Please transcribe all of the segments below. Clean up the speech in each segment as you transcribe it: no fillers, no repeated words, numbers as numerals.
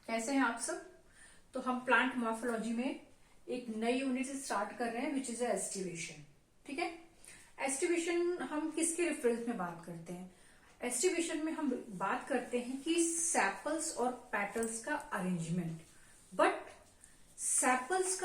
कैसे हैं आप सब। तो हम प्लांट मॉर्फोलॉजी में एक नई यूनिट स्टार्ट कर रहे हैं विच इज एस्टिवेशन। ठीक है, एस्टिवेशन हम किसके रेफरेंस में बात करते हैं? एस्टिवेशन में हम बात करते हैं कि सैपल्स और पेटल्स का अरेंजमेंट, बट सैपल्स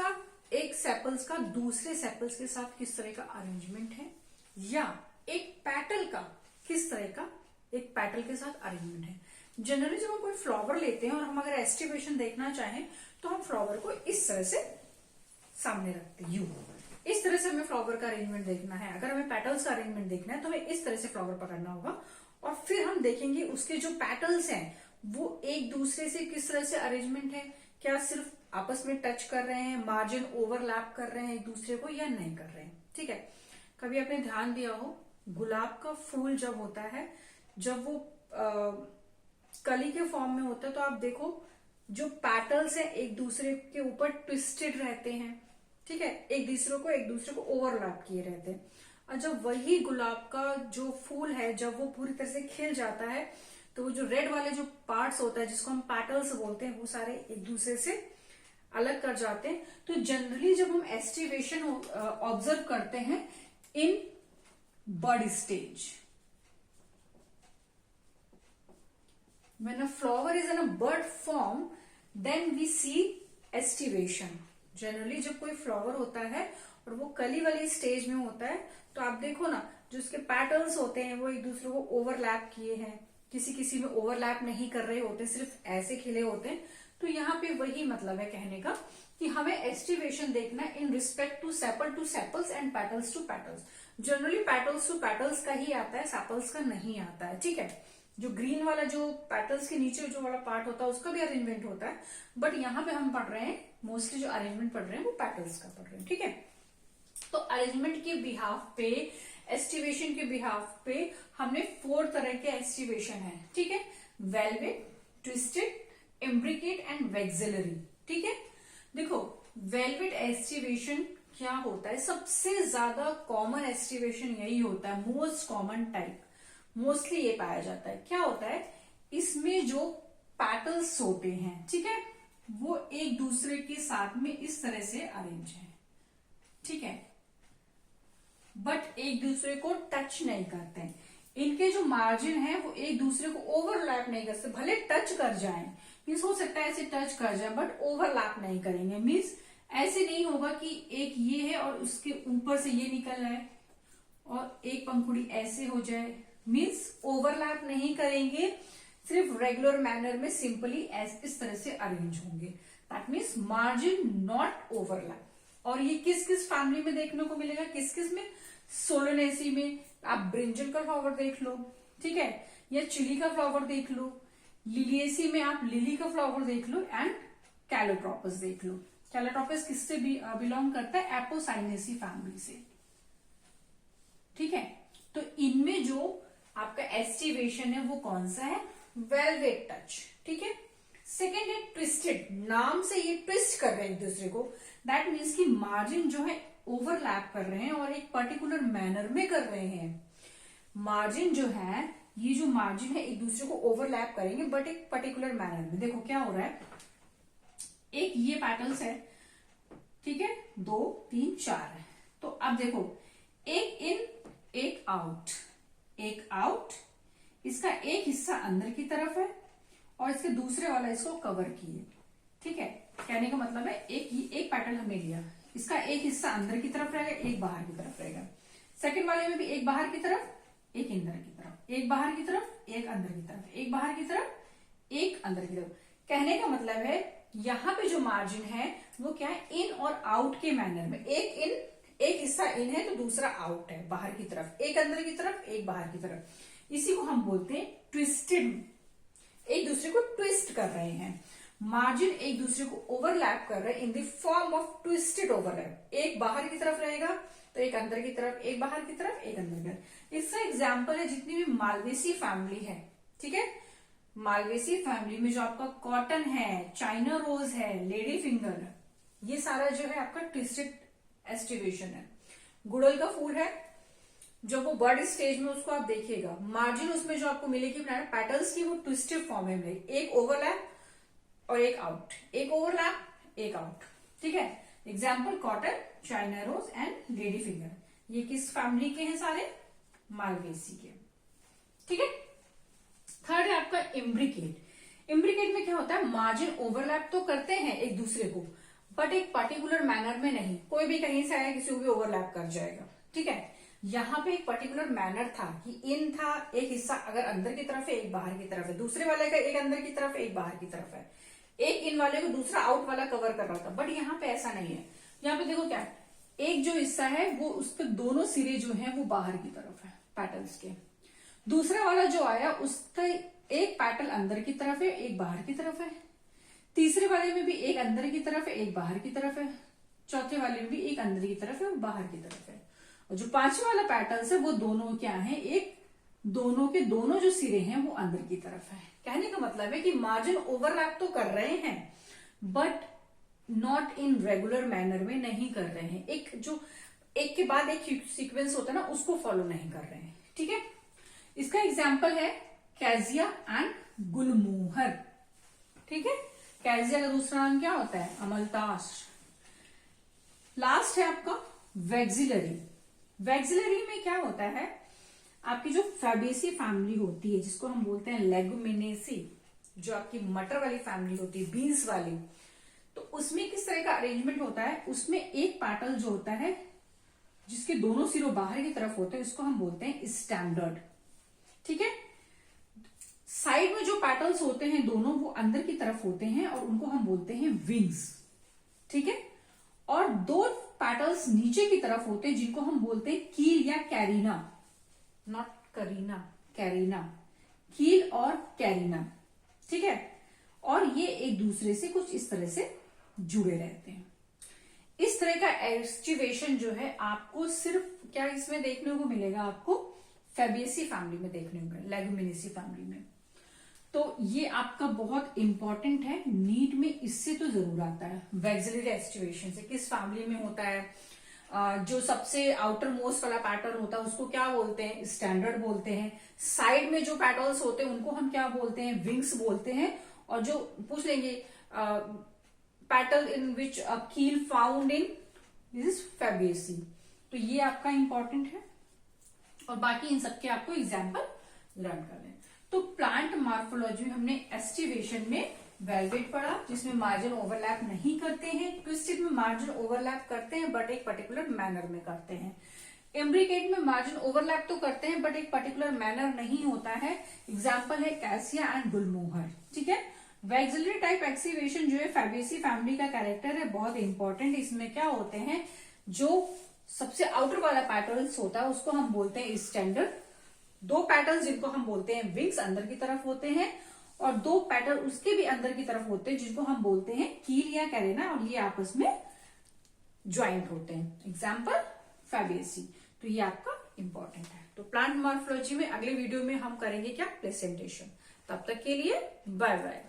का दूसरे सैपल्स के साथ किस तरह का अरेंजमेंट है, या एक पेटल का किस तरह का एक पेटल के साथ अरेंजमेंट है। जनरली जब हम कोई फ्लावर लेते हैं और हम अगर एस्टिवेशन देखना चाहें तो हम फ्लावर को इस तरह से सामने रखते हैं, यू इस तरह से हमें फ्लावर का अरेंजमेंट देखना है। अगर हमें पेटल्स का अरेंजमेंट देखना है तो हमें इस तरह से फ्लावर पकड़ना होगा और फिर हम देखेंगे उसके जो पेटल्स हैं वो एक दूसरे से किस तरह से अरेंजमेंट है, क्या सिर्फ आपस में टच कर रहे हैं, मार्जिन ओवरलैप कर रहे हैं एक दूसरे को या नहीं कर रहे हैं। ठीक है, कभी आपने ध्यान दिया हो गुलाब का फूल जब होता है, जब वो कली के फॉर्म में होता है तो आप देखो जो पेटल्स हैं एक दूसरे के ऊपर ट्विस्टेड रहते हैं। ठीक है, एक दूसरे को ओवरलैप किए रहते हैं। और जब वही गुलाब का जो फूल है जब वो पूरी तरह से खिल जाता है तो वो जो रेड वाले जो पार्ट्स होता है जिसको हम पेटल्स बोलते हैं वो सारे एक दूसरे से अलग कर जाते हैं। तो जनरली जब हम एस्टिवेशन ऑब्जर्व करते हैं इन बड stage, when a flower is in a bud form then we see estivation। Generally जब कोई फ्लावर होता है और वो कली वाली स्टेज में होता है तो आप देखो ना जो उसके पेटल्स होते हैं वो एक दूसरे को ओवरलैप किए हैं, किसी में ओवरलैप नहीं कर रहे होते, सिर्फ ऐसे खिले होते हैं। तो यहाँ पे वही मतलब है कहने का कि हमें एस्टिवेशन देखना है in respect to sepals and petals to petals. Generally petals to petals का ही आता है, सेपल्स का नहीं आता है। ठीक है, जो ग्रीन वाला जो पेटल्स के नीचे जो वाला पार्ट होता है उसका भी अरेंजमेंट होता है, बट यहाँ पे हम पढ़ रहे हैं मोस्टली जो अरेंजमेंट पढ़ रहे हैं वो पेटल्स का पढ़ रहे हैं। ठीक है, तो अरेंजमेंट के बिहाफ पे, एस्टिवेशन के बिहाफ पे हमने 4 तरह के एस्टिवेशन है। ठीक है, velvet, twisted, imbricate and vexillary. ठीक है, देखो वेलवेट एस्टिवेशन क्या होता है, सबसे ज्यादा कॉमन एस्टिवेशन यही होता है, मोस्ट कॉमन टाइप, मोस्टली ये पाया जाता है। क्या होता है इसमें जो पेटल्स होते हैं, ठीक है, वो एक दूसरे के साथ में इस तरह से अरेंज है। ठीक है, बट एक दूसरे को टच नहीं करते हैं। इनके जो मार्जिन है वो एक दूसरे को ओवरलैप नहीं करते, भले टच कर जाएं, मीन्स हो सकता है ऐसे टच कर जाए बट ओवरलैप नहीं करेंगे। मीन्स ऐसे नहीं होगा कि एक ये है और उसके ऊपर से ये निकल रहा है और एक पंखुड़ी ऐसे हो जाए, मीन्स ओवरलैप नहीं करेंगे, सिर्फ रेगुलर मैनर में सिंपली इस तरह से अरेंज होंगे। That means margin not overlap. और ये किस किस फैमिली में देखने को मिलेगा, किस किस में? सोलेनेसी में आप ब्रिंजल का फ्लावर देख लो, ठीक है, या चिली का फ्लावर देख लो, लिलिएसी में आप लिली का फ्लावर देख लो, एंड कैलोट्रोपस देख लो। कैलोट्रोपस किससे भी बिलोंग करता है? एपोसाइनेसी फैमिली से। ठीक है, तो इनमें जो आपका एस्टिवेशन है वो कौन सा है? Velvet touch. ठीक है, सेकेंड है ट्विस्टेड, नाम से ये ट्विस्ट कर रहे हैं एक दूसरे को। दैट मीन्स कि मार्जिन जो है ओवरलैप कर रहे हैं और एक पर्टिकुलर मैनर में कर रहे हैं। मार्जिन जो है, ये जो मार्जिन है एक दूसरे को ओवरलैप करेंगे बट एक पर्टिकुलर मैनर में। देखो क्या हो रहा है, एक ये पैटर्न्स है, ठीक है, 2 3 4 है। तो अब देखो एक इन एक आउट, एक आउट, इसका एक हिस्सा अंदर की तरफ है और इसके दूसरे वाला इसको कवर किए। ठीक है, कहने का मतलब है एक पैटर्न हमने लिया, इसका एक हिस्सा अंदर की तरफ रहेगा, एक बाहर की तरफ रहेगा। सेकंड वाले में भी एक बाहर की तरफ, एक अंदर की तरफ, एक बाहर की तरफ, एक अंदर की तरफ, एक बाहर की तरफ, एक अंदर की तरफ। कहने का मतलब है यहाँ पे जो मार्जिन है वो क्या है? इन और आउट के मैनर में। एक हिस्सा इन है तो दूसरा आउट है बाहर की तरफ, एक अंदर की तरफ, एक बाहर की तरफ। इसी को हम बोलते हैं ट्विस्टेड, एक दूसरे को ट्विस्ट कर रहे हैं। मार्जिन एक दूसरे को ओवरलैप कर रहे हैं in the form of twisted overlap. एक बाहर की तरफ रहेगा तो एक अंदर की तरफ, एक बाहर की तरफ, एक अंदर की तरफ। इसका एग्जाम्पल है जितनी भी मालवेसी फैमिली है। ठीक है, मालवेसी फैमिली में जो आपका कॉटन है, चाइना रोज है, लेडी फिंगर, ये सारा जो है आपका ट्विस्टेड एस्टिवेशन है। गुड़हल का फूल है, जब वो बर्ड स्टेज में उसको आप देखिएगा, मार्जिन उसमें जो आपको मिलेगी पेटल्स की वो ट्विस्टेड फॉर्म में मिलेगी, एक ओवरलैप और एक आउट, एक ओवरलैप एक आउट, ठीक है। Example cotton, China rose and lady finger, ये किस फैमिली के हैं सारे? मालवेसी के, ठीक है। थर्ड है आपका इम्ब्रिकेट। इम्ब्रिकेट में क्या होता है, मार्जिन ओवरलैप तो करते हैं एक दूसरे को, बट एक पर्टिकुलर मैनर में नहीं, कोई भी कहीं से आया किसी को भी ओवरलैप कर जाएगा, ठीक है। यहाँ पे एक पर्टिकुलर मैनर था कि इन था, एक हिस्सा अगर अंदर की तरफ है एक बाहर की तरफ है, दूसरे वाले का एक अंदर की तरफ है एक बाहर की तरफ है, एक इन वाले को दूसरा आउट वाला कवर कर रहा था, बट यहाँ पे ऐसा नहीं है। यहाँ पे देखो क्या है, एक जो हिस्सा है वो उसके दोनों सिरे जो हैं वो बाहर की तरफ है पैटल्स के, दूसरा वाला जो आया उसका एक पैटल अंदर की तरफ है एक बाहर की तरफ है, तीसरे वाले में भी एक अंदर की तरफ है एक बाहर की तरफ है, चौथे वाले में भी एक अंदर की तरफ है और बाहर की तरफ है, और जो पांचवा वाला पैटर्न है वो दोनों क्या है, एक दोनों के दोनों जो सिरे हैं वो अंदर की तरफ है। कहने का मतलब है कि मार्जिन ओवरलैप तो कर रहे हैं but not in regular manner में नहीं कर रहे हैं, एक जो एक के बाद एक सीक्वेंस होता है ना उसको फॉलो नहीं कर रहे हैं, ठीक है। इसका एग्जाम्पल है कैजिया एंड गुलमोहर, ठीक है। कैजिया का दूसरा नाम क्या होता है, अमलतास। लास्ट है आपका वैक्सिलरी। वैक्सिलरी में क्या होता है, आपकी जो फैबेसी फैमिली होती है जिसको हम बोलते हैं लेगुमिनेसी, जो आपकी मटर वाली फैमिली होती है, बीन्स वाली, तो उसमें किस तरह का अरेंजमेंट होता है, उसमें एक पैटल जो होता है जिसके दोनों सिरों बाहर की तरफ होते हैं उसको हम बोलते हैं स्टैंडर्ड, ठीक है। साइड में जो पैटल्स होते हैं दोनों वो अंदर की तरफ होते हैं और उनको हम बोलते हैं विंग्स, ठीक है। और दो पैटल्स नीचे की तरफ होते हैं जिनको हम बोलते हैं कील या कैरिना, नॉट करीना, कैरिना, कील और कैरिना, ठीक है। और ये एक दूसरे से कुछ इस तरह से जुड़े रहते हैं। इस तरह का एस्टिवेशन जो है आपको सिर्फ क्या इसमें देखने को मिलेगा, आपको फैबेसी फैमिली में देखने को मिलेगा, लेगुमिनेसी फैमिली में। तो ये आपका बहुत इंपॉर्टेंट है, नीट में इससे तो जरूर आता है, वैक्सिलरी एस्टिवेशन से किस फैमिली में होता है, जो सबसे आउटर मोस्ट वाला पैटर्न होता है उसको क्या बोलते हैं, स्टैंडर्ड बोलते हैं, साइड में जो पैटर्न्स होते हैं उनको हम क्या बोलते हैं, विंग्स बोलते हैं, और जो पूछ लेंगे पैटर्न इन विच कील found in this is Fabaceae, तो ये आपका इंपॉर्टेंट है। और बाकी इन सबके आपको एग्जाम्पल लर्न कर लें। तो प्लांट मॉर्फोलॉजी में हमने एस्टिवेशन में वेलवेट पढ़ा जिसमें मार्जिन ओवरलैप नहीं करते हैं, ट्विस्टेड में मार्जिन ओवरलैप करते हैं बट एक पर्टिकुलर मैनर में करते हैं, इम्ब्रिकेट में मार्जिन ओवरलैप तो करते हैं बट एक पर्टिकुलर मैनर नहीं होता है, एग्जाम्पल है कैसिया एंड गुलमोहर, ठीक है। वैक्सिलरी टाइप एक्सिवेशन जो है फैबेसी फैमिली का कैरेक्टर है, बहुत इंपॉर्टेंट। इसमें क्या होते हैं, जो सबसे आउटर वाला पैटर्न होता है उसको हम बोलते हैं स्टैंडर्ड, दो पैटर्न जिनको हम बोलते हैं विंग्स अंदर की तरफ होते हैं, और दो पैटर्न उसके भी अंदर की तरफ होते हैं जिनको हम बोलते हैं कील या कैरेना, और ये आपस में ज्वाइंट होते हैं, एग्जाम्पल फैबेसी। तो ये आपका इंपॉर्टेंट है। तो प्लांट मॉर्फोलॉजी में अगले वीडियो में हम करेंगे क्या, प्रेजेंटेशन। तब तक के लिए बाय बाय।